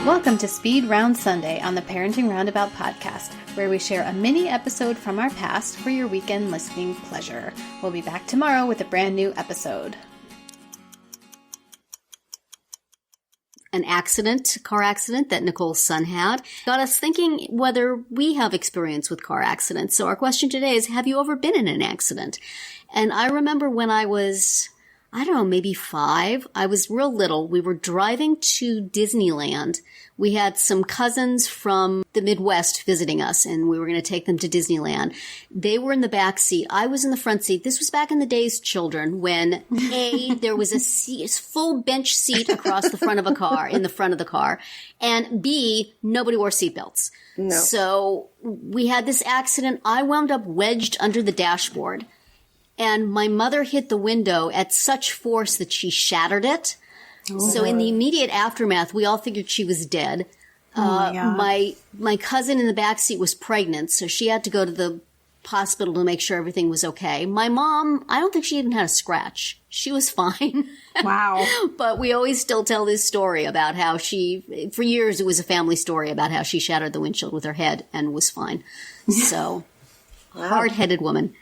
Welcome to Speed Round Sunday on the Parenting Roundabout podcast, where we share a mini episode from our past for your weekend listening pleasure. We'll be back tomorrow with a brand new episode. An car accident that Nicole's son had, got us thinking whether we have experience with car accidents. So our question today is, have you ever been in an accident? And I remember when I was, maybe 5. I was real little. We were driving to Disneyland. We had some cousins from the Midwest visiting us, and we were going to take them to Disneyland. They were in the back seat. I was in the front seat. This was back in the days, children, when A, there was a full bench seat across the front of a car, in the front of the car, and B, nobody wore seatbelts. No. So we had this accident. I wound up wedged under the dashboard, and my mother hit the window at such force that she shattered it. So in the immediate aftermath, we all figured she was dead. My cousin in the back seat was pregnant, so she had to go to the hospital to make sure everything was okay. My mom, I don't think she even had a scratch. She was fine. Wow. But we always still tell this story about how for years it was a family story about how she shattered the windshield with her head and was fine. So, hard-headed woman.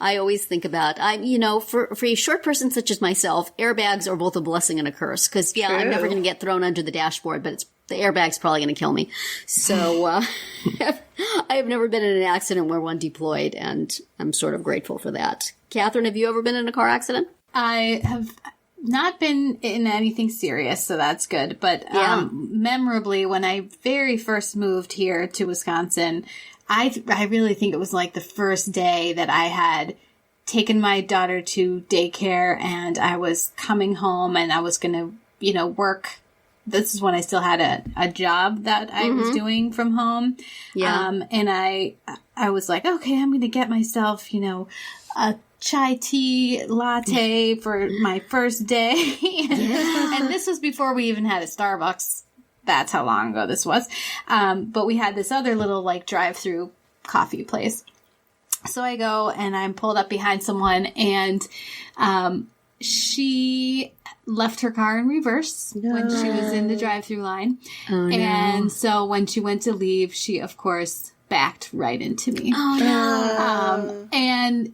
I always think about, for a short person such as myself, airbags are both a blessing and a curse. Because, I'm never going to get thrown under the dashboard, but the airbag's probably going to kill me. So, I have never been in an accident where one deployed, and I'm sort of grateful for that. Catherine, have you ever been in a car accident? I have not been in anything serious, so that's good. But memorably, when I very first moved here to Wisconsin, I really think it was like the first day that I had taken my daughter to daycare, and I was coming home and I was going to, work. This is when I still had a job that I was doing from home. Yeah. And I was like, okay, I'm going to get myself, a chai tea latte for my first day. And this was before we even had a Starbucks. That's how long ago this was. But we had this other little drive-through coffee place. So I go and I'm pulled up behind someone, and she left her car in reverse when she was in the drive-through line. Oh, no. And so when she went to leave, she of course backed right into me. Oh no. And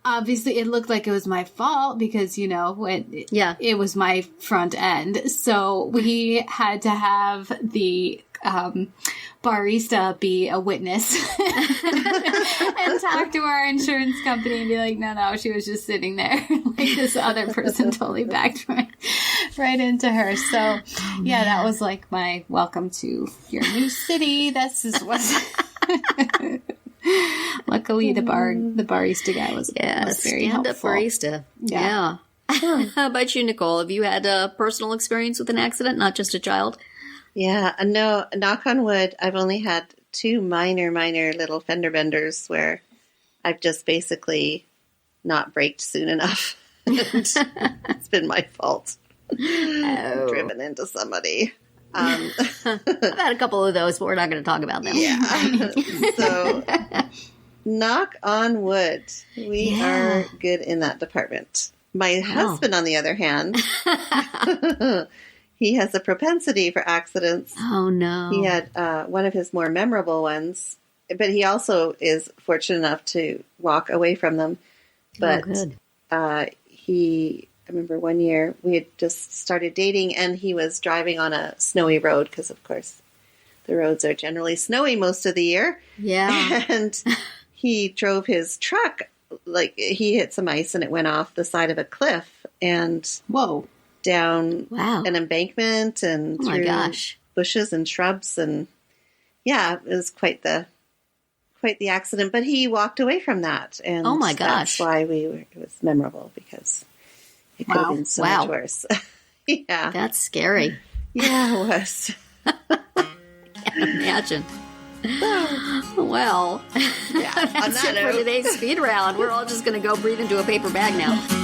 obviously, it looked like it was my fault because, it was my front end. So we had to have the barista be a witness and talk to our insurance company and be like, no, she was just sitting there. This other person totally backed right into her. So, that was like my welcome to your new city. This is what... Luckily, the barista guy was very helpful. Stand-up barista. Yeah. How about you, Nicole? Have you had a personal experience with an accident, not just a child? Yeah. No, knock on wood, I've only had 2 minor little fender benders where I've just basically not braked soon enough. It's been my fault. Oh. Driven into somebody. I've had a couple of those, but we're not going to talk about them. Yeah. So, knock on wood, we are good in that department. My husband, on the other hand, he has a propensity for accidents. Oh, no. He had one of his more memorable ones, but he also is fortunate enough to walk away from them. But I remember one year we had just started dating, and he was driving on a snowy road because, of course, the roads are generally snowy most of the year. Yeah. And he drove his truck, he hit some ice and it went off the side of a cliff and down an embankment and through bushes and shrubs. And it was quite the accident, but he walked away from that. And oh my gosh. That's why it was memorable, because it could have been so much worse. Yeah. That's scary. Yeah, it was. Can't imagine. Well, that's it for today's speed round. We're all just going to go breathe into a paper bag now.